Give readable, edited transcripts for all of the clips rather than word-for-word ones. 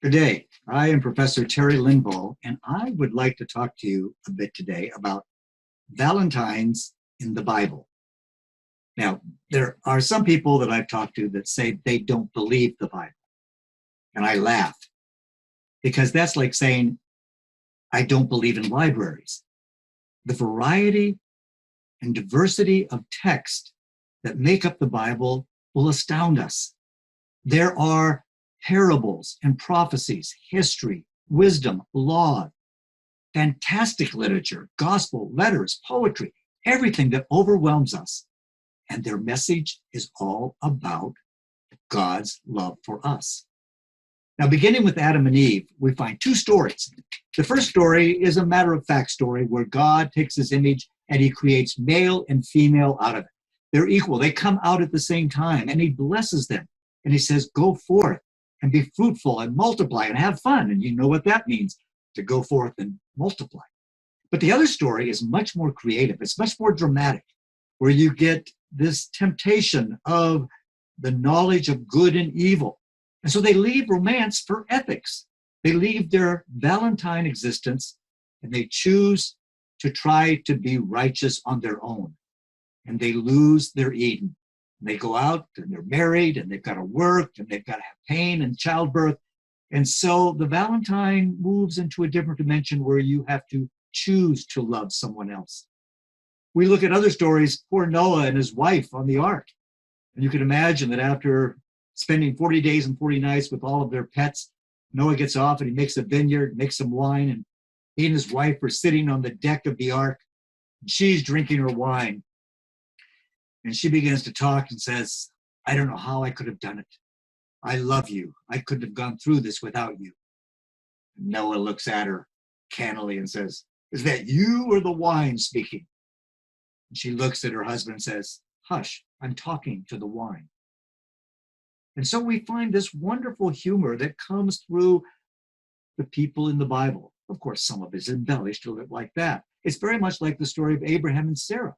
Good day. I am Professor Terry Lindvall, and I would like to talk to you a bit today about Valentines in the Bible. Now, there are some people that I've talked to that say they don't believe the Bible, and I laugh because that's like saying I don't believe in libraries. The variety and diversity of text that make up the Bible will astound us. There are parables and prophecies, history, wisdom, law, fantastic literature, gospel, letters, poetry, everything that overwhelms us. And their message is all about God's love for us. Now, beginning with Adam and Eve, we find two stories. The first story is a matter-of-fact story where God takes his image and he creates male and female out of it. They're equal. They come out at the same time, and he blesses them. And he says, go forth and be fruitful and multiply and have fun. And you know what that means, to go forth and multiply. But the other story is much more creative. It's much more dramatic, where you get this temptation of the knowledge of good and evil. And so they leave romance for ethics. They leave their Valentine existence and they choose to try to be righteous on their own. And they lose their Eden. They go out and they're married and they've got to work and they've got to have pain and childbirth. And so the Valentine moves into a different dimension where you have to choose to love someone else. We look at other stories, poor Noah and his wife on the ark. And you can imagine that after spending 40 days and 40 nights with all of their pets, Noah gets off and he makes a vineyard, makes some wine, and he and his wife are sitting on the deck of the ark. And she's drinking her wine. And she begins to talk and says, I don't know how I could have done it. I love you. I couldn't have gone through this without you. And Noah looks at her cannily and says, is that you or the wine speaking? And she looks at her husband and says, hush, I'm talking to the wine. And so we find this wonderful humor that comes through the people in the Bible. Of course, some of it is embellished a little like that. It's very much like the story of Abraham and Sarah,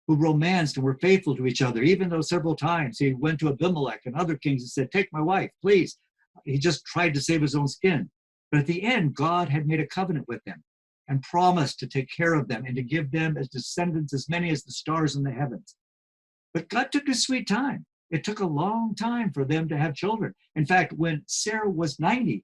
who romanced and were faithful to each other, even though several times he went to Abimelech and other kings and said, take my wife, please. He just tried to save his own skin. But at the end, God had made a covenant with them and promised to take care of them and to give them as descendants as many as the stars in the heavens. But God took his sweet time. It took a long time for them to have children. In fact, when Sarah was 90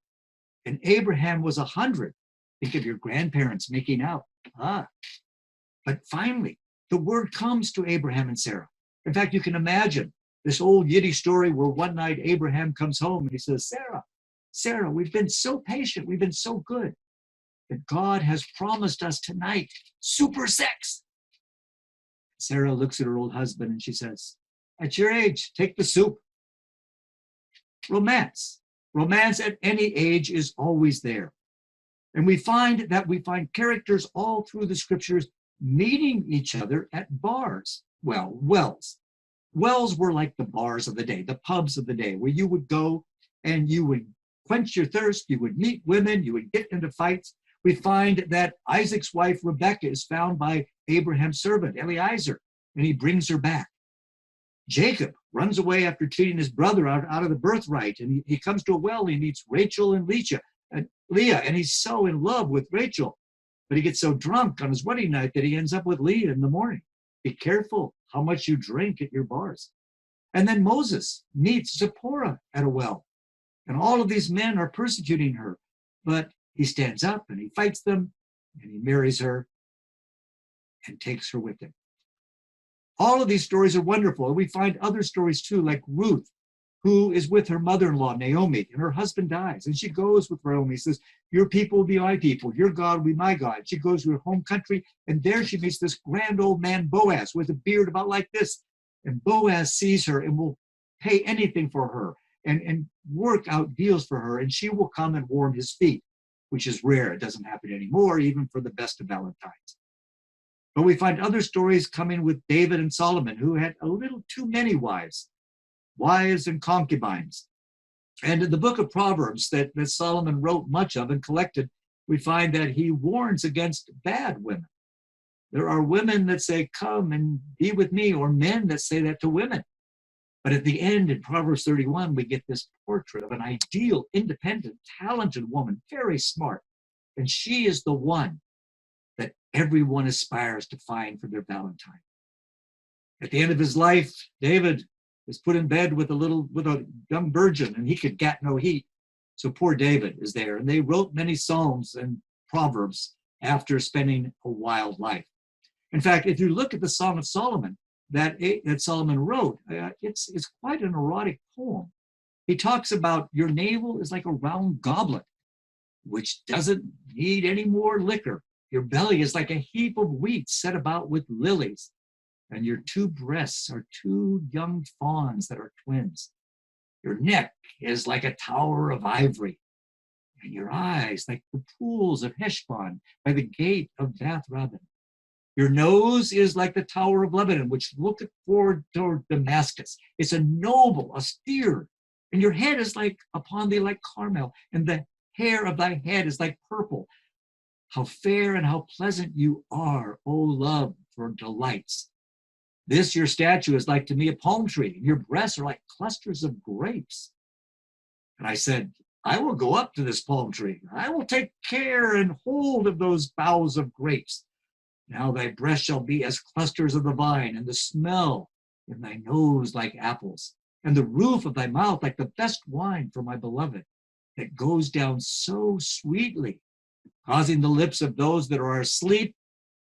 and Abraham was 100, think of your grandparents making out. But finally, the word comes to Abraham and Sarah. In fact, you can imagine this old Yiddish story where one night Abraham comes home and he says, Sarah, we've been so patient. We've been so good that God has promised us tonight super sex. Sarah looks at her old husband and she says, at your age, take the soup. Romance at any age is always there. And we find characters all through the scriptures meeting each other at bars. Well, wells. Wells were like the bars of the day, the pubs of the day, where you would go and you would quench your thirst, you would meet women, you would get into fights. We find that Isaac's wife, Rebekah, is found by Abraham's servant, Eliezer, and he brings her back. Jacob runs away after cheating his brother out of the birthright, and he comes to a well, and he meets Rachel and Leah, and he's so in love with Rachel. But he gets so drunk on his wedding night that he ends up with Leah in the morning. Be careful how much you drink at your bars. And then Moses meets Zipporah at a well. And all of these men are persecuting her. But he stands up and he fights them and he marries her and takes her with him. All of these stories are wonderful. And we find other stories too, like Ruth, who is with her mother-in-law, Naomi, and her husband dies. And she goes with Naomi, says, your people will be my people, your God will be my God. She goes to her home country, and there she meets this grand old man, Boaz, with a beard about like this. And Boaz sees her and will pay anything for her and work out deals for her, and she will come and warm his feet, which is rare. It doesn't happen anymore, even for the best of Valentines. But we find other stories coming with David and Solomon, who had a little too many wives and concubines. And in the book of Proverbs that Solomon wrote much of and collected, we find that he warns against bad women. There are women that say, come and be with me, or men that say that to women. But at the end, in Proverbs 31, we get this portrait of an ideal, independent, talented woman, very smart. And she is the one that everyone aspires to find for their Valentine. At the end of his life, David is put in bed with a young virgin, and he could get no heat. So poor David is there. And they wrote many Psalms and Proverbs after spending a wild life. In fact, if you look at the Song of Solomon that Solomon wrote, it's quite an erotic poem. He talks about your navel is like a round goblet, which doesn't need any more liquor. Your belly is like a heap of wheat set about with lilies, and your two breasts are two young fawns that are twins. Your neck is like a tower of ivory, and your eyes like the pools of Heshbon by the gate of Bath Rabbim. Your nose is like the Tower of Lebanon, which looketh forward toward Damascus. It's a noble, austere, and your head is like upon thee like Carmel, and the hair of thy head is like purple. How fair and how pleasant you are, O love, for delights. This your statue is like to me a palm tree, and your breasts are like clusters of grapes. And I said, I will go up to this palm tree. I will take care and hold of those boughs of grapes. Now thy breast shall be as clusters of the vine, and the smell in thy nose like apples, and the roof of thy mouth like the best wine for my beloved, that goes down so sweetly, causing the lips of those that are asleep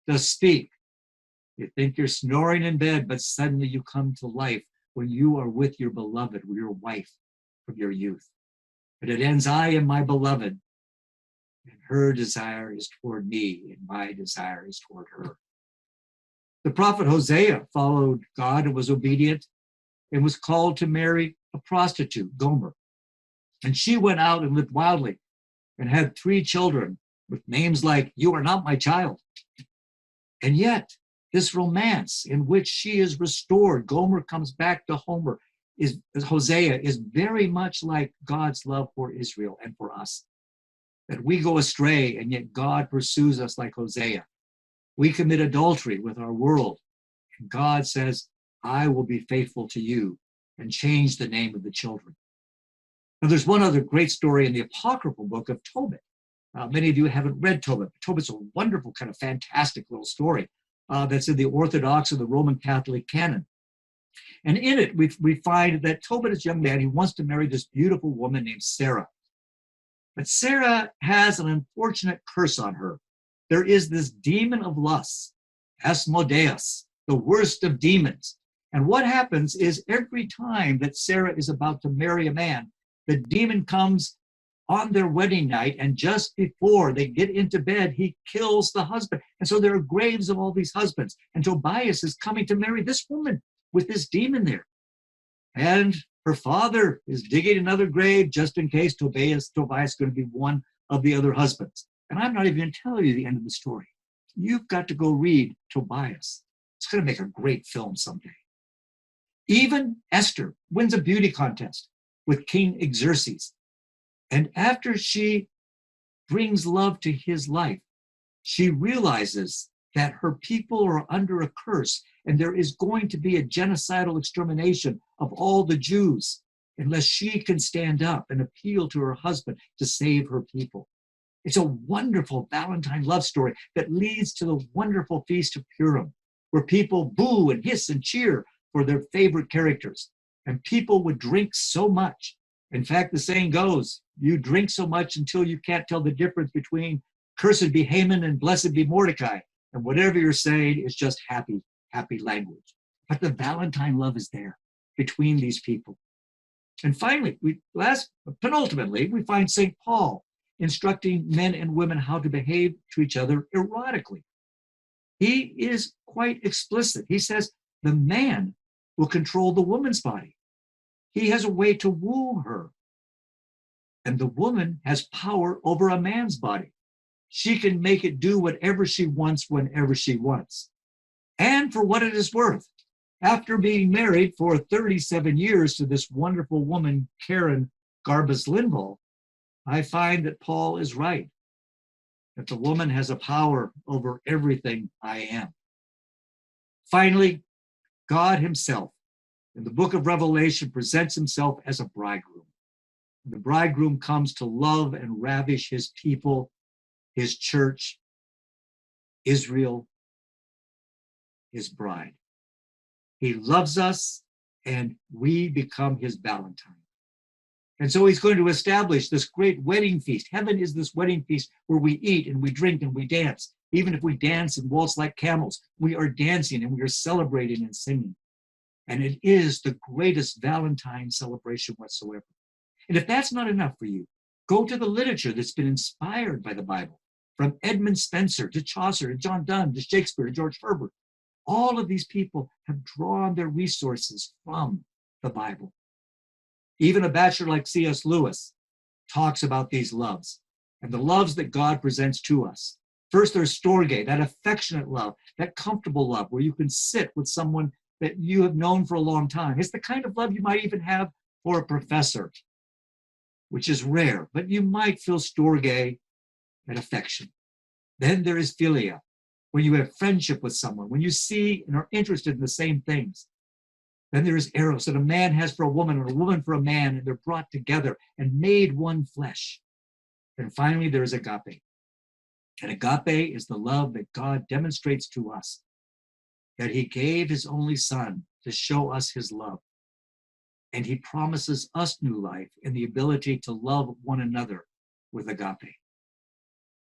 to speak. You think you're snoring in bed, but suddenly you come to life when you are with your beloved, with your wife from your youth. But it ends, I am my beloved, and her desire is toward me, and my desire is toward her. The prophet Hosea followed God and was obedient and was called to marry a prostitute, Gomer. And she went out and lived wildly and had 3 children with names like, you are not my child. And yet, this romance in which she is restored, Gomer comes back to Hosea, is very much like God's love for Israel and for us. That we go astray, and yet God pursues us like Hosea. We commit adultery with our world, and God says, I will be faithful to you, and change the name of the children. Now, there's one other great story in the apocryphal book of Tobit. Many of you haven't read Tobit, but Tobit's a wonderful, kind of fantastic little story that's in the Orthodox and the Roman Catholic canon. And in it, we find that Tobit is a young man. He wants to marry this beautiful woman named Sarah. But Sarah has an unfortunate curse on her. There is this demon of lust, Asmodeus, the worst of demons. And what happens is every time that Sarah is about to marry a man, the demon comes on their wedding night, and just before they get into bed, he kills the husband. And so there are graves of all these husbands. And Tobias is coming to marry this woman with this demon there. And her father is digging another grave just in case Tobias is going to be one of the other husbands. And I'm not even going to tell you the end of the story. You've got to go read Tobias. It's going to make a great film someday. Even Esther wins a beauty contest with King Xerxes. And after she brings love to his life, she realizes that her people are under a curse, and there is going to be a genocidal extermination of all the Jews unless she can stand up and appeal to her husband to save her people. It's a wonderful Valentine love story that leads to the wonderful Feast of Purim, where people boo and hiss and cheer for their favorite characters. And people would drink so much. In fact, the saying goes, you drink so much until you can't tell the difference between cursed be Haman and blessed be Mordecai. And whatever you're saying is just happy, happy language. But the Valentine love is there between these people. And finally, penultimately, we find St. Paul instructing men and women how to behave to each other erotically. He is quite explicit. He says the man will control the woman's body. He has a way to woo her. And the woman has power over a man's body. She can make it do whatever she wants whenever she wants. And for what it is worth, after being married for 37 years to this wonderful woman, Karen Garbus Lindvall, I find that Paul is right, that the woman has a power over everything I am. Finally, God himself in the book of Revelation presents himself as a bridegroom. The bridegroom comes to love and ravish his people, his church, Israel, his bride. He loves us and we become his Valentine. And so he's going to establish this great wedding feast. Heaven is this wedding feast where we eat and we drink and we dance. Even if we dance and waltz like camels, we are dancing and we are celebrating and singing. And it is the greatest Valentine celebration whatsoever. And if that's not enough for you, go to the literature that's been inspired by the Bible, from Edmund Spencer to Chaucer to John Donne to Shakespeare to George Herbert. All of these people have drawn their resources from the Bible. Even a bachelor like C.S. Lewis talks about these loves and the loves that God presents to us. First, there's storge, that affectionate love, that comfortable love where you can sit with someone that you have known for a long time. It's the kind of love you might even have for a professor, which is rare, but you might feel storge, that affection. Then there is philia, when you have friendship with someone, when you see and are interested in the same things. Then there is eros, that a man has for a woman or a woman for a man, and they're brought together and made one flesh. And finally, there is agape. And agape is the love that God demonstrates to us, that he gave his only son to show us his love. And he promises us new life and the ability to love one another with agape.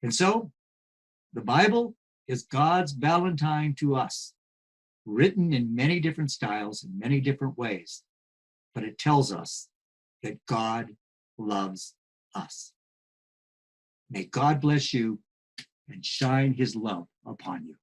And so, the Bible is God's Valentine to us, written in many different styles in many different ways, but it tells us that God loves us. May God bless you and shine his love upon you.